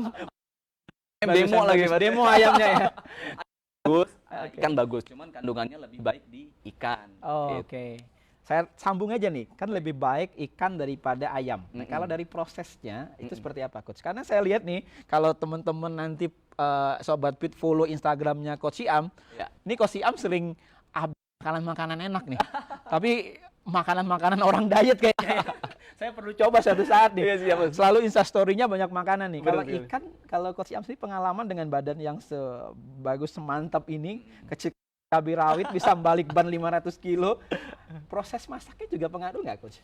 Demo lagi, Mas. demo ayamnya ya. Bagus, ikan bagus. Cuman kandungannya lebih baik di ikan. Oh, Gitu. oke. Saya sambung aja nih, kan lebih baik ikan daripada ayam. Nah, kalau dari prosesnya itu seperti apa, Coach? Karena saya lihat nih, kalau teman-teman nanti Sobat Fit follow Instagramnya Coach Siam, Ya. ini Coach Siam sering makanan-makanan enak nih. Tapi makanan-makanan orang diet kayaknya. Saya perlu coba suatu saat nih. Iya, siap, Mas. Selalu Instastory-nya banyak makanan nih. Benar Kalau sekali. ikan, kalau Coach Siam sih pengalaman dengan badan yang sebagus semantap ini, kecil cabai rawit bisa balik ban 500 kilo. Proses masaknya juga pengaruh nggak, Coach?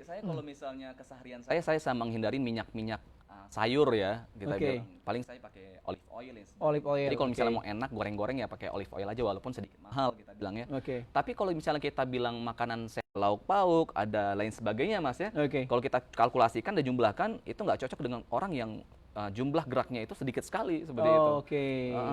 Saya kalau misalnya keseharian saya menghindari minyak-minyak sayur ya, kita Oke. bilang. Paling saya pakai olive oil ya. Olive oil. Jadi kalau misalnya oke. mau enak goreng-goreng ya pakai olive oil aja walaupun sedikit mahal kita bilang ya. Oke. Tapi kalau misalnya kita bilang makanan lauk pauk, ada lain sebagainya Mas ya. Oke. Kalau kita kalkulasikan dan jumlahkan itu nggak cocok dengan orang yang jumlah geraknya itu sedikit sekali seperti itu. Oke.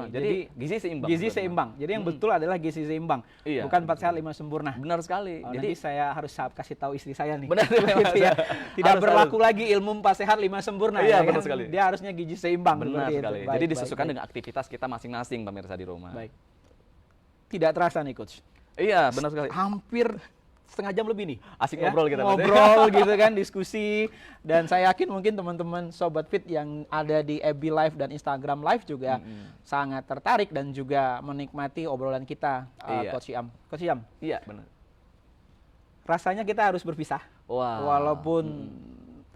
Jadi gizi seimbang. gizi sebenarnya. seimbang. Jadi yang betul adalah gizi seimbang. Iya, Bukan 4 betul. sehat 5 sempurna. Benar sekali. Oh, Jadi nanti saya harus kasih tahu istri saya nih. Benar, Gitu ya. Tidak Harus, berlaku lagi ilmu 4 sehat 5 sempurna. Iya, ya benar kan? sekali. Dia harusnya gizi seimbang. benar seperti itu. sekali. Baik, Jadi baik, disesuaikan baik. dengan aktivitas kita masing-masing pemirsa di rumah. Baik. Tidak terasa nih, Coach. Iya, benar sekali. Hampir setengah jam lebih nih. Asik Ya, ngobrol kita, Mas. ngobrol gitu kan, diskusi. Dan saya yakin mungkin teman-teman Sobat Fit yang ada di FB Live dan Instagram Live juga sangat tertarik dan juga menikmati obrolan kita, Iya. Coach Siam. Coach Siam, Iya, benar. rasanya kita harus berpisah. Wah. Walaupun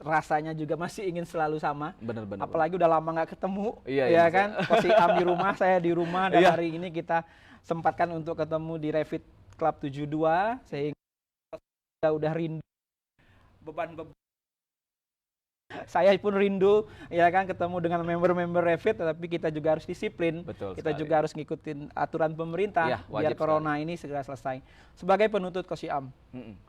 rasanya juga masih ingin selalu sama. Benar-benar. Apalagi udah lama nggak ketemu, Iya, ya Mas, kan? Coach Iam di rumah, saya di rumah, dan Iya. hari ini kita sempatkan untuk ketemu di Revit Club 72, sehingga kita udah rindu beban-beban. Saya pun rindu, ya kan, ketemu dengan member-member Revit, tapi kita juga harus disiplin. Betul Kita sekali. juga harus ngikutin aturan pemerintah Iya, biar wajib corona ini segera selesai. Sebagai penutup Coach Iam, Mm-mm.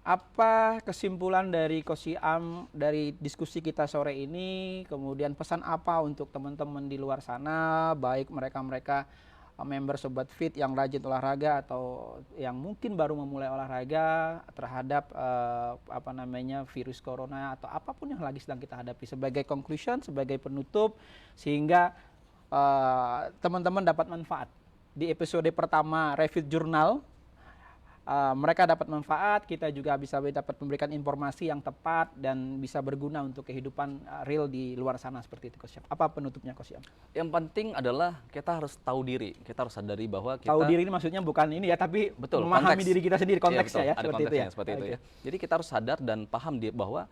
apa kesimpulan dari Coach Iam dari diskusi kita sore ini, kemudian pesan apa untuk teman-teman di luar sana, baik mereka-mereka member Sobat Fit yang rajin olahraga atau yang mungkin baru memulai olahraga terhadap virus corona atau apapun yang lagi sedang kita hadapi, sebagai conclusion, sebagai penutup, sehingga teman-teman dapat manfaat. Di episode pertama Revit Journal, mereka dapat manfaat, kita juga bisa dapat memberikan informasi yang tepat dan bisa berguna untuk kehidupan real di luar sana, seperti itu Coach Iam. Apa penutupnya Coach Iam? Yang penting adalah kita harus tahu diri, kita harus sadari bahwa kita Tahu diri ini maksudnya bukan ini ya, tapi betul, memahami konteks. diri kita sendiri, konteksnya Iya, ya, betul. Ada seperti itu konteksnya ya. seperti itu Oke. ya. Jadi kita harus sadar dan paham bahwa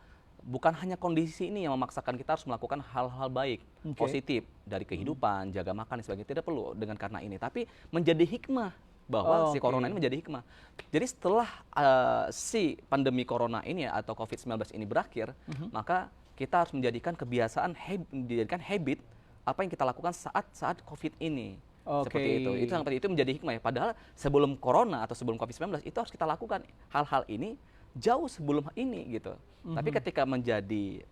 bukan hanya kondisi ini yang memaksakan kita harus melakukan hal-hal baik, Oke. positif dari kehidupan, jaga makan dan sebagainya. Tidak perlu dengan karena ini, tapi menjadi hikmah bahwa si Oke. corona ini menjadi hikmah. Jadi setelah si pandemi corona ini ya, atau COVID-19 ini berakhir, maka kita harus menjadikan kebiasaan, menjadikan habit apa yang kita lakukan saat COVID ini. Oke. Seperti itu. Itu yang penting, itu menjadi hikmah ya. Padahal sebelum corona atau sebelum COVID-19 itu harus kita lakukan hal-hal ini jauh sebelum ini gitu. Tapi ketika menjadi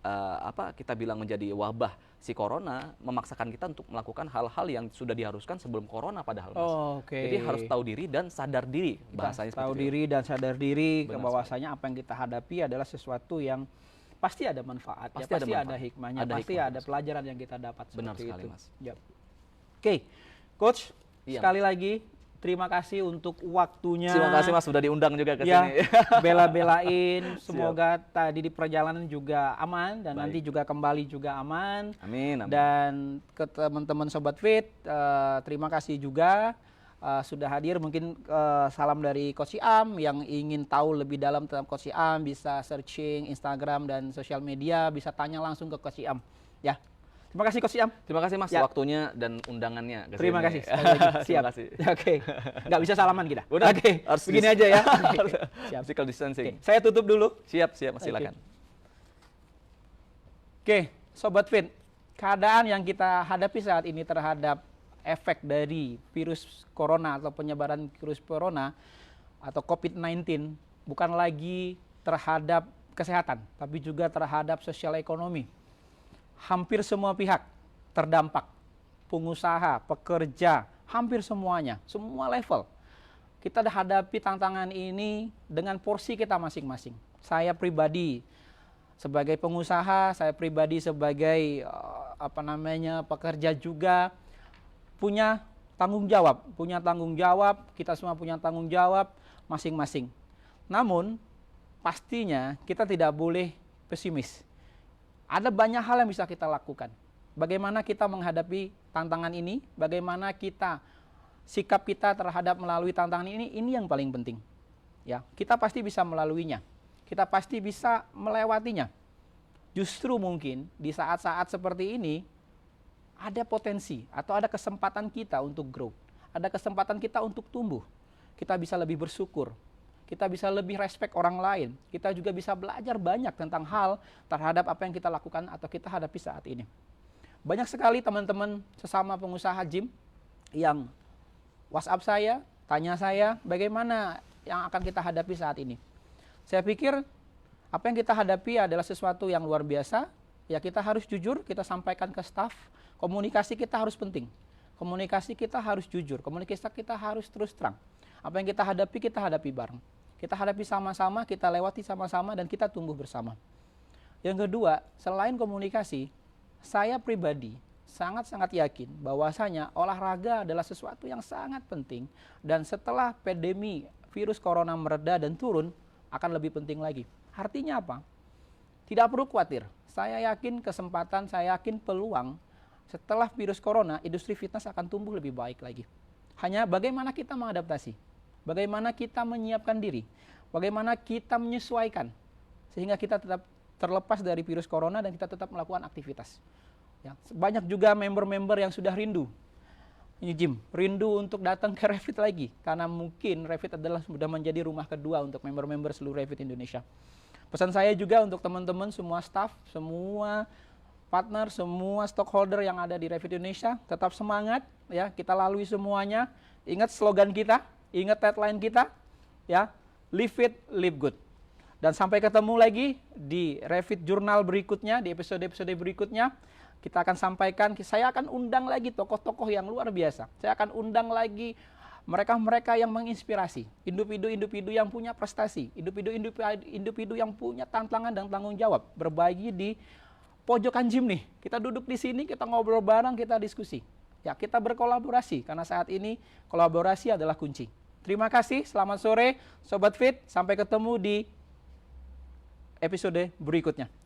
kita bilang menjadi wabah si corona, memaksakan kita untuk melakukan hal-hal yang sudah diharuskan sebelum corona padahal, Mas. Oke. Jadi harus tahu diri dan sadar diri, bahasanya Tahu seperti itu. diri dan sadar diri, Benar bahwasanya apa yang kita hadapi adalah sesuatu yang pasti ada manfaat, Pasti ya, ada pasti ada manfaat. hikmahnya, Ada pasti hikmah, ada Mas. pelajaran yang kita dapat. Benar seperti sekali, itu. Mas. Yap. Oke, Coach, Iya. sekali lagi terima kasih untuk waktunya. Terima kasih Mas sudah diundang juga ke Ya, sini. bela-belain. Semoga tadi di perjalanan juga aman dan Baik. nanti juga kembali juga aman. Amin, amin. Dan ke teman-teman Sobat Fit, terima kasih juga sudah hadir. Mungkin salam dari Coach Iam, yang ingin tahu lebih dalam tentang Coach Iam bisa searching Instagram dan sosial media, bisa tanya langsung ke Coach Iam. Ya, terima kasih Coach Iam. Terima kasih Mas Ya. waktunya dan undangannya ke Terima sini. kasih. Sekali lagi. Siap. Terima kasih. Oke, nggak bisa salaman kita. Udah, Oke, harus begini aja ya. Oke, siap. Physical distancing. Oke, saya tutup dulu. Siap, Mas, silakan. Oke, Sobat Fit, keadaan yang kita hadapi saat ini terhadap efek dari virus corona atau penyebaran virus corona atau COVID-19 bukan lagi terhadap kesehatan, tapi juga terhadap sosial ekonomi. Hampir semua pihak terdampak, pengusaha, pekerja, hampir semuanya, semua level. Kita hadapi tantangan ini dengan porsi kita masing-masing. Saya pribadi sebagai pengusaha, saya pribadi sebagai pekerja juga punya tanggung jawab, kita semua punya tanggung jawab masing-masing. Namun pastinya kita tidak boleh pesimis. Ada banyak hal yang bisa kita lakukan. Bagaimana kita menghadapi tantangan ini, bagaimana sikap kita terhadap melalui tantangan ini yang paling penting. Ya, kita pasti bisa melaluinya. Kita pasti bisa melewatinya. Justru mungkin di saat-saat seperti ini ada potensi atau ada kesempatan kita untuk grow. Ada kesempatan kita untuk tumbuh. Kita bisa lebih bersyukur. Kita bisa lebih respect orang lain. Kita juga bisa belajar banyak tentang hal terhadap apa yang kita lakukan atau kita hadapi saat ini. Banyak sekali teman-teman sesama pengusaha gym yang WhatsApp saya, tanya saya bagaimana yang akan kita hadapi saat ini. Saya pikir apa yang kita hadapi adalah sesuatu yang luar biasa. Ya, kita harus jujur, kita sampaikan ke staf. Komunikasi kita harus penting. Komunikasi kita harus jujur. Komunikasi kita harus terus terang. Apa yang kita hadapi bareng. Kita hadapi sama-sama, kita lewati sama-sama, dan kita tumbuh bersama. Yang kedua, selain komunikasi, saya pribadi sangat-sangat yakin bahwasanya olahraga adalah sesuatu yang sangat penting. Dan setelah pandemi virus corona mereda dan turun, akan lebih penting lagi. Artinya apa? Tidak perlu khawatir. Saya yakin kesempatan, saya yakin peluang setelah virus corona, industri fitness akan tumbuh lebih baik lagi. Hanya bagaimana kita mengadaptasi, bagaimana kita menyiapkan diri, bagaimana kita menyesuaikan, sehingga kita tetap terlepas dari virus corona dan kita tetap melakukan aktivitas. Ya, banyak juga member-member yang sudah rindu. Ini Jim, rindu untuk datang ke Revit lagi karena mungkin Revit adalah sudah menjadi rumah kedua untuk member-member seluruh Revit Indonesia. Pesan saya juga untuk teman-teman semua staff, semua partner, semua stockholder yang ada di Revit Indonesia, tetap semangat ya, kita lalui semuanya. Ingat slogan kita, ingat tagline kita ya, live fit, live good. Dan sampai ketemu lagi di Revit Jurnal berikutnya, di episode-episode berikutnya. Kita akan sampaikan, saya akan undang lagi tokoh-tokoh yang luar biasa. Saya akan undang lagi mereka-mereka yang menginspirasi, individu-individu yang punya prestasi, individu yang punya tantangan dan tanggung jawab, berbagi di pojokan gym nih. Kita duduk di sini, kita ngobrol bareng, kita diskusi. Ya, kita berkolaborasi karena saat ini kolaborasi adalah kunci. Terima kasih, selamat sore Sobat Fit, sampai ketemu di episode berikutnya.